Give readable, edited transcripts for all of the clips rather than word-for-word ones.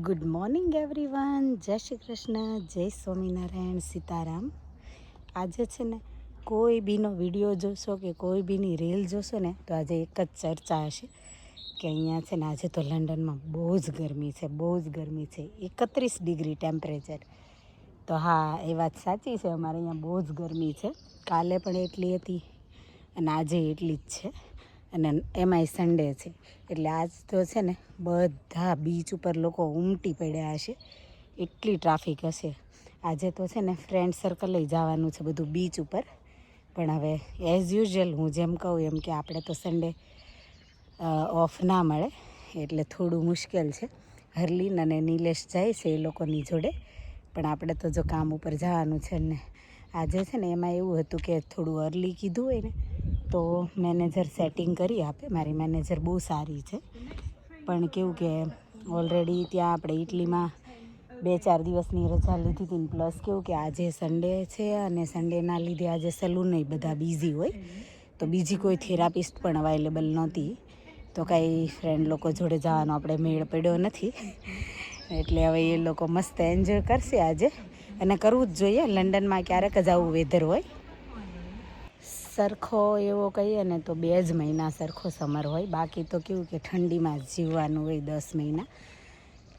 Good morning everyone, જય શ્રી કૃષ્ણ, જય સ્વામિનારાયણ, સીતારામ. આજે છે ને કોઈ બીનો વિડીયો જોશો કે કોઈ બીની રીલ જોશો ને તો આજે એક જ ચર્ચા હશે કે અહીંયા છે ને આજે તો લંડનમાં બહુ જ ગરમી છે, બહુ જ ગરમી છે, 31 ડિગ્રી ટેમ્પરેચર. તો હા, એ વાત સાચી છે, અમારે અહીંયા બહુ જ ગરમી છે. કાલે પણ એટલી હતી અને આજે એટલી જ છે. અને એમાંય સન્ડે છે એટલે આજ તો છે ને બધા બીચ ઉપર લોકો ઉમટી પડ્યા હશે, એટલી ટ્રાફિક હશે. આજે તો છે ને ફ્રેન્ડ સર્કલે જવાનું છે બધું બીચ ઉપર. પણ હવે એઝ યુઝ્યુઅલ હું જેમ કહું એમ કે આપણે તો સન્ડે ઓફ ના મળે એટલે થોડું મુશ્કેલ છે. હરલીન અને નિલેશ જાય છે એ લોકોની જોડે, પણ આપણે તો જો કામ ઉપર જવાનું છે ને આજે છે ને એમાં એવું હતું કે થોડું અર્લી કીધું હોય ને તો મેનેજર સેટિંગ કરી આપે. મારી મેનેજર બહુ સારી છે, પણ કેવું કે ઓલરેડી ત્યાં આપણે ઇટલીમાં 2-4 દિવસની રજા લીધી હતી, પ્લસ કેવું કે આજે સન્ડે છે અને સન્ડેના લીધે આજે સલૂન બધા બિઝી હોય, તો બીજી કોઈ થેરાપિસ્ટ પણ અવેલેબલ નહોતી. તો કાંઈ ફ્રેન્ડ લોકો જોડે જવાનો આપણે મેળ પડ્યો નથી. એટલે હવે એ લોકો મસ્ત એન્જોય કરશે આજે, અને કરવું જ જોઈએ. લંડનમાં ક્યારેક જ આવું વેધર હોય. સરખો એવો કહીએ ને તો 2 જ મહિના સરખો સમર હોય, બાકી તો કેવું કે ઠંડીમાં જ જીવવાનું હોય 10 મહિના.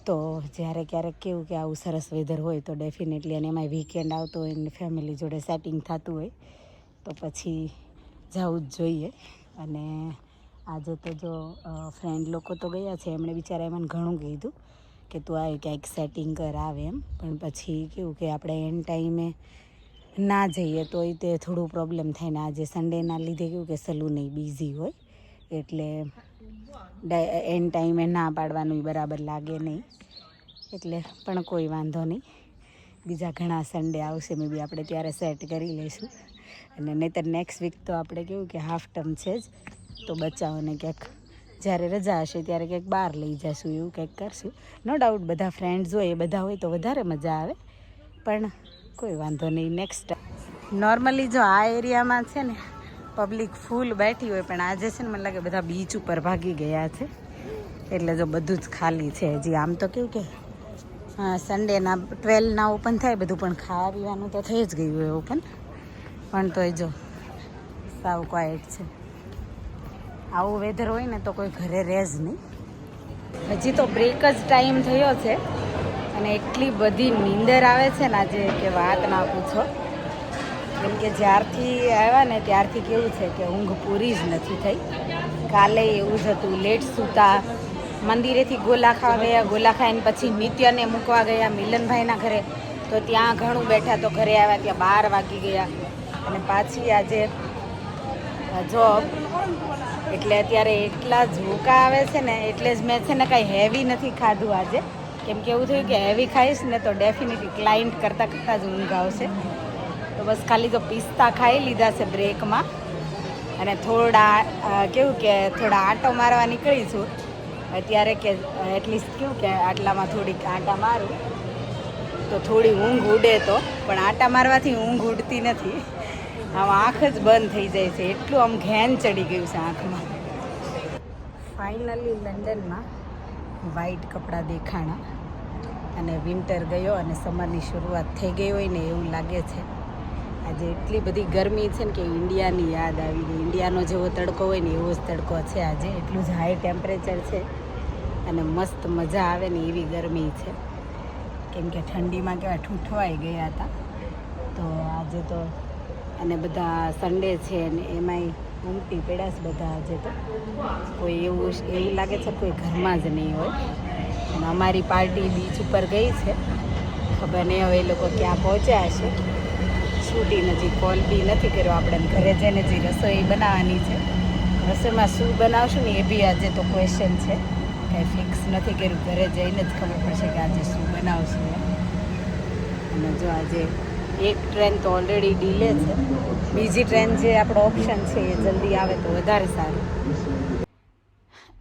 તો જ્યારે ક્યારેક કેવું કે આવું સરસ વેધર હોય તો ડેફિનેટલી, અને એમાંય વીકેન્ડ આવતો હોય ને ફેમિલી જોડે સેટિંગ થતું હોય તો પછી જવું જ જોઈએ. અને આજે તો જો ફ્રેન્ડ લોકો તો ગયા છે, એમણે બિચારા મને ઘણું કીધું કે તું આવે ક્યાંક સેટિંગ કર આવે એમ, પણ પછી કેવું કે આપણે એન ટાઈમે ના જઈએ તો એ તે થોડું પ્રોબ્લેમ થાય ને આજે સન્ડેના લીધે કેવું કે સલૂન બિઝી હોય એટલે એન ટાઈમે ના પાડવાનું બરાબર લાગે નહીં. એટલે પણ કોઈ વાંધો નહીં, બીજા ઘણા સન્ડે આવશે, મે બી આપણે ત્યારે સેટ કરી લઈશું. અને નહીંતર નેક્સ્ટ વીક તો આપણે કેવું કે હાફ ટર્મ છે જ, તો બચ્ચાઓને ક્યાંક જ્યારે રજા હશે ત્યારે ક્યાંક બહાર લઈ જઈશું, એવું કંઈક કરશું. નો ડાઉટ બધા ફ્રેન્ડ્સ હોય એ બધા હોય તો વધારે મજા આવે, પણ કોઈ વાંધો નહીં. નેક્સ્ટ નોર્મલી જો આ એરિયામાં છે ને પબ્લિક ફૂલ બેઠી હોય, પણ આજે છે ને મને લાગે બધા બીચ ઉપર ભાગી ગયા છે એટલે જો બધું જ ખાલી છે. હજી આમ તો કેવું કે સન્ડેના 12 ઓપન થાય બધું, પણ ખાવા પીવાનું તો થઈ જ ગયું હોય ઓપન, પણ તોય જો સાવ ક્વાઇટ છે. આવું વેધર હોય ને તો કોઈ ઘરે રહે જ નહીં. હજી તો બ્રેક જ ટાઈમ થયો છે અને એટલી બધી નીંદર આવે છે ને આજે કે વાત ના પૂછો. કેમ કે જ્યારથી આવ્યા ને ત્યારથી કેવું છે કે ઊંઘ પૂરી જ નથી થઈ. કાલે એવું જ હતું, લેટ સૂતા, મંદિરેથી ગોલા ખાવા ગયા, ગોલા ખાઈને પછી નિત્યને મૂકવા ગયા મિલનભાઈના ઘરે, તો ત્યાં ઘણું બેઠા, તો ઘરે આવ્યા ત્યાં 12 વાગી ગયા. અને પાછી આજે જોબ, એટલે અત્યારે એટલા ઝોકા આવે છે ને, એટલે જ મેં છે ને કાંઈ હેવી નથી ખાધું આજે. કેમ કે એવું થયું કે હેવી ખાઈશ ને તો ડેફિનેટલી ક્લાયન્ટ કરતાં કરતાં જ ઊંઘ આવશે. તો બસ ખાલી તો પિસ્તા ખાઈ લીધા છે બ્રેકમાં, અને થોડા કેવું કે થોડા આંટો મારવા નીકળી છું અત્યારે, કે એટલીસ્ટ કેવું કે આટલામાં થોડીક આંટા મારું તો થોડી ઊંઘ ઉડે. તો પણ આંટા મારવાથી ઊંઘ ઉડતી નથી, આમ આંખ જ બંધ થઈ જાય છે, એટલું આમ ઘેન ચડી ગયું છે આંખમાં. ફાઇનલી લંડનમાં વ્હાઈટ કપડાં દેખાણા અને વિન્ટર ગયો અને સમરની શરૂઆત થઈ ગઈ હોય ને એવું લાગે છે. આજે એટલી બધી ગરમી છે ને કે ઇન્ડિયાની યાદ આવી ગઈ. ઇન્ડિયાનો જેવો તડકો હોય ને એવો જ તડકો છે આજે, એટલું જ હાઈ ટેમ્પરેચર છે અને મસ્ત મજા આવે ને એવી ગરમી છે. કેમ કે ઠંડીમાં કેવા ઠૂંઠવાઈ ગયા હતા. તો આજે તો, અને બધા સન્ડે છે અને એમાંય ઉમટી પડ્યા છે બધા આજે તો. કોઈ એવું લાગે છે કોઈ ઘરમાં જ નહીં હોય. અને અમારી પાર્ટી બીચ ઉપર ગઈ છે, ખબર નહીં હવે એ લોકો ક્યાં પહોંચ્યા હશે. છૂટી નથી, કોલ બી નથી કર્યો આપણે. ઘરે જઈને જે રસોઈ બનાવવાની છે, રસોઈમાં શું બનાવશું ને એ બી આજે તો ક્વેશ્ચન છે, કાંઈ ફિક્સ નથી કર્યું. ઘરે જઈને જ ખબર પડશે કે આજે શું બનાવશું એમ. અને જો આજે એક ટ્રેન તો ઓલરેડી ડીલે છે, બીજી ટ્રેન જે આપણો ઓપ્શન છે એ જલ્દી આવે તો વધારે સારું.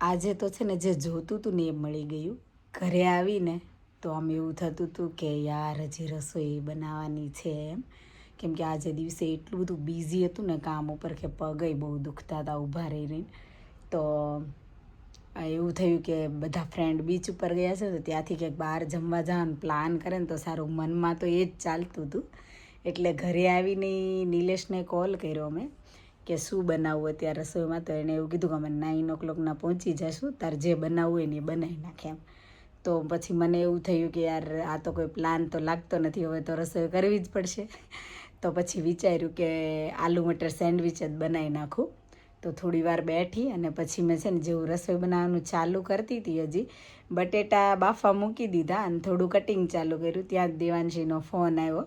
આજે તો છે ને જે જોતું હતું ને એ મળી ગયું. ઘરે આવીને તો આમ એવું થતું હતું કે યાર હજી રસોઈ બનાવવાની છે એમ. કેમ કે આજે દિવસે એટલું બધું બિઝી હતું ને કામ ઉપર કે પગય બહુ દુખતા હતા ઊભા રહીને. તો એવું થયું કે બધા ફ્રેન્ડ બીચ ઉપર ગયા છે તો ત્યાંથી કંઈક બહાર જમવા જવાનું પ્લાન કરે ને તો સારું, મનમાં તો એ જ ચાલતું હતું. એટલે ઘરે આવીને નિલેશને કોલ કર્યો અમે કે શું બનાવવું અત્યારે રસોઈમાં. તો એણે એવું કીધું કે અમે 9 o'clockના પહોંચી જઈશું, તાર જે બનાવવું હોય ને એ બનાવી નાખે એમ. તો પછી મને એવું થયું કે યાર આ તો કોઈ પ્લાન તો લાગતો નથી, હવે તો રસોઈ કરવી જ પડશે. તો પછી વિચાર્યું કે આલુ મટર સેન્ડવિચ જ બનાવી નાખું. તો થોડી વાર બેઠી અને પછી મેં છે ને જેવું રસોઈ બનાવવાનું ચાલુ કરતી હતી, હજી બટેટા બાફા મૂકી દીધા અને થોડું કટિંગ ચાલુ કર્યું. ત્યાં જ દેવાંશીનો ફોન આવ્યો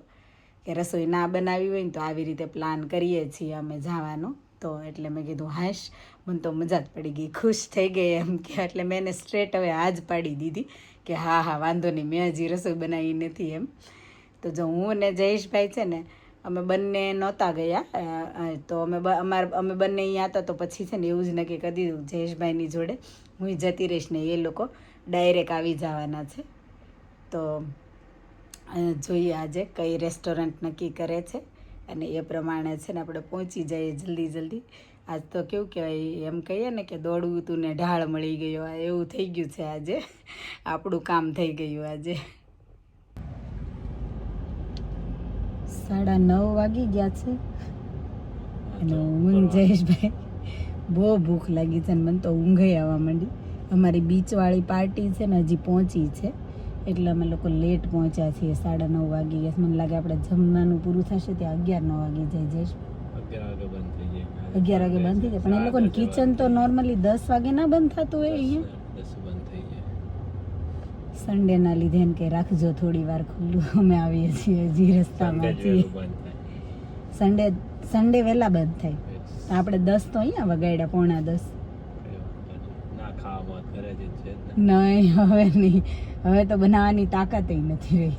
કે રસોઈ ના બનાવી હોય ને તો આવી રીતે પ્લાન કરીએ છીએ અમે જવાનો. તો એટલે મેં કીધું હાશ, મને તો મજા જ પડી ગઈ, ખુશ થઈ ગઈ એમ કે. એટલે મેં એને સ્ટ્રેટ હવે આ જ પાડી દીધી કે હા હા વાંધો નહીં, મેં હજી રસોઈ બનાવી નથી એમ. તો જો હું ને જયેશભાઈ છે ને અમે બંને નહોતા ગયા, તો અમે બંને અહીંયા હતા. તો પછી છે ને એવું જ નક્કી કરી દીધું જયેશભાઈની જોડે હું જતી રહીશ ને એ લોકો ડાયરેક્ટ આવી જવાના છે. તો જોઈએ આજે કઈ રેસ્ટોરન્ટ નક્કી કરે છે અને એ પ્રમાણે છે ને આપણે પહોંચી જઈએ જલ્દી. આજ તો કેવું કહેવાય, એમ કહીએ ને કે દોડવું તું ને ઢાળ મળી ગયો, એવું થઈ ગયું છે આજે, આપણું કામ થઈ ગયું આજે. 9:30 વાગી ગયા છે અને હું જયેશભાઈ બહુ ભૂખ લાગી છે અને મને તો ઊંઘ આવવા માંડી. અમારી બીચવાળી પાર્ટી છે ને હજી પહોંચી છે એટલે અમે લોકો લેટ પહોંચ્યા છીએ. 9:30 વાગી ગયા. મને લાગે આપણે જમવાનું પૂરું થશે ત્યાં 11-9 વાગી જાય. જયેશ 11 વાગે બંધ થઈ જાય, પણ એ લોકોનું કિચન તો નોર્મલી 10 વાગે ના બંધ થતું હોય અહીંયા. સન્ડેના લીધે એમ કે રાખજો થોડી વાર ખુલ્લું, અમે આવીએ છીએ હજી રસ્તામાં છીએ. સન્ડે વહેલા બંધ થાય. આપણે 10 તો અહીંયા વગાડ્યા, 9:45. નહીં હવે નહીં, હવે તો બનાવવાની તાકાત નથી રહી.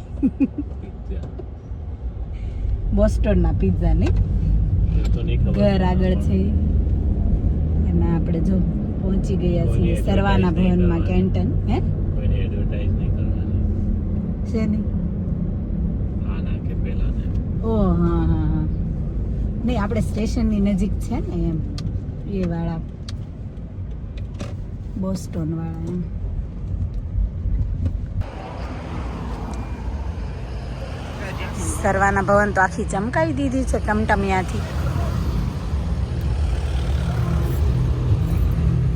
બોસ્ટનના પિઝા નહીં, ઘર આગળ છે અને આપણે જો પહોંચી ગયા છીએ સરવાના ભવનમાં કેન્ટન. હે છે નહીં? ઓ હા નહીં, આપણે સ્ટેશનની નજીક છે ને એમ, એ વાળા બોસ્ટન વાળા એમ. સરવાના ભવન તો આખી ચમકાવી દીધી છે ટમટમિયાથી.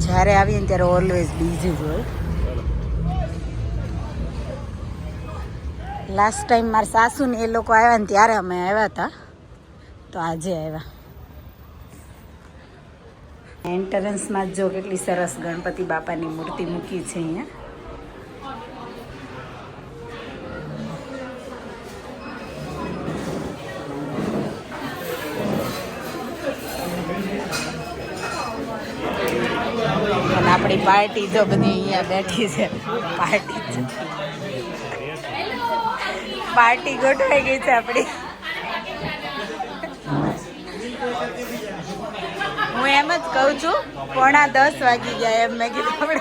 જ્યારે આવીએ ને ત્યારે ઓલવેઝ બીજી જ હોય. લાસ્ટ ટાઈમ મારા સાસુ ને એ લોકો આવ્યા ને ત્યારે અમે આવ્યા હતા, તો આજે આવ્યા. એન્ટરન્સમાં જો કેટલી સરસ ગણપતિ બાપાની મૂર્તિ મૂકી છે અહીંયા. અને આપણી પાર્ટી જો બધી અહીંયા બેઠી છે, પાર્ટી ગોઠવાઈ ગઈ છે આપણી. હું એમ જ કહું છું 9:45 વાગી ગયા એમ. મેં કીધું આપણે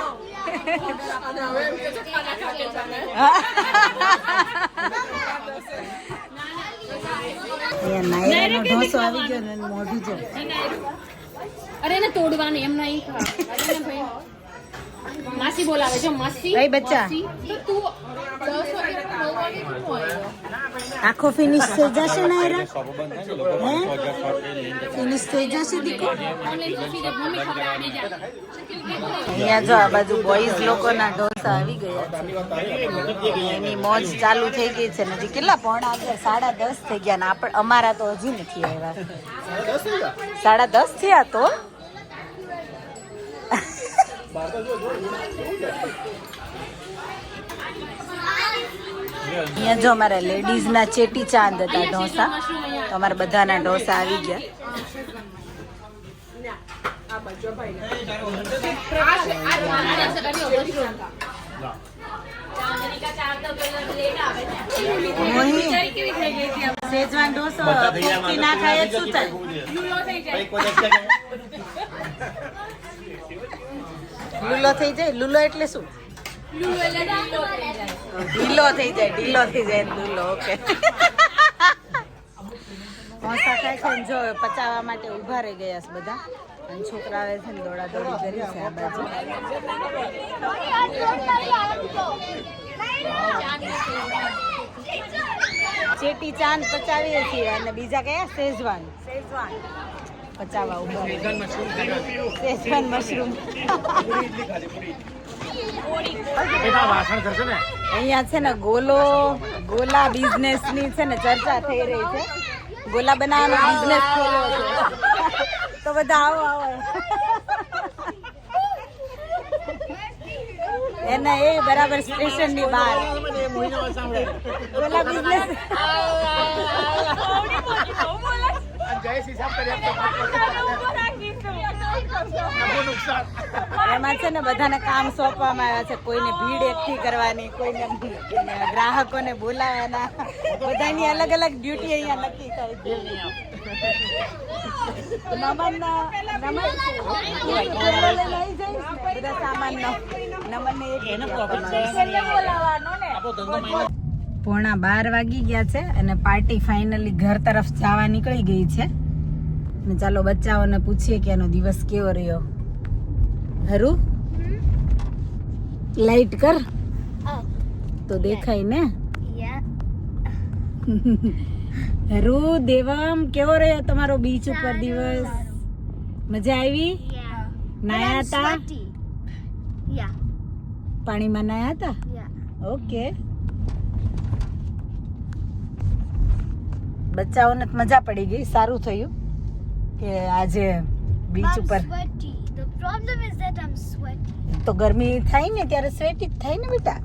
નાયરાનો ઢોસો આવી ગયો ને મોઢું જો. અરે ને તોડવાનું એમ નહીં ભાઈ. માસી બોલાવે છે, માસી. ભાઈ બચ્ચા તો તું 10 વાગે 9 વાગે કેમ આવ્યો? આખો ફિનિશ થઈ જશે નાયરા? હે ફિનિશ થઈ જશે દીકો? અહીંયા જો આ બાજુ બોયઝ લોકોના ઢોસા આવી ગયા છે, એની મોજ ચાલુ થઈ ગઈ છે. ને હજી કેટલા 9:30 થઈ ગયા ને અમારા તો હજી નથી આવ્યા. 10:30 થયા તો અહીંયા જો અમારા લેડીઝના ચેટી ચાંદ હતા ઢોસા, તો અમારા બધાના ઢોસા આવી ગયા. શેજવાન ઢોસો ના ખાય શું થાય? લૂલો થઈ જાય. લૂલો એટલે શું? ઢીલો થઈ જાય લૂલો. ઓકે. ઢોસા ખાય છે ને જો પચાવવા માટે ઊભા રહી ગયા છે બધા. અને છોકરાએ છે ને દોડાદોડી કરી છે આ બાજુ. ચેટી ચાંદ પચાવીએ છીએ અને બીજા કયા શેઝવાન પચાવવા ઉપર શેઝવાન મશરૂમ. અહીંયા છે ને ગોલા બિઝનેસ ની છે ને ચર્ચા થઈ રહી છે. ગોલા બનાવવાનો બિઝનેસ ખોલવો છે તો બધા આવો. એને એ બરાબર સ્ટેશન ની બહાર ગોલા બિઝનેસ. એમાં છે ને બધાને કામ સોંપવામાં આવ્યા છે. કોઈને ભીડ એકઠી કરવાની, કોઈને ગ્રાહકોને બોલાવવાના, બધાની અલગ અલગ ડ્યુટી અહીંયા નક્કી થાય છે. બધા સામાનનો પોણા 12 વાગી ગયા છે અને પાર્ટી ફાઇનલી ઘર તરફ જવા નીકળી ગઈ છે. અને ચાલો બચ્ચાઓને પૂછીએ કે એનો દિવસ કેવો રહ્યો. હરુ લાઈટ કર તો દેખાય ને. હરુ દેવમ કેવો રહ્યો તમારો બીચ ઉપર દિવસ? મજા આવી? નાયા હતા? પાણીમાં નાયા હતા? ઓકે. બચ્ચાઓને મજા પડી ગઈ. સારું થયું કે આજે બીચ ઉપર. The problem is that I'm sweaty. તો ગરમી થાય ને ત્યારે સ્વેટી જ થાય ને બેટા.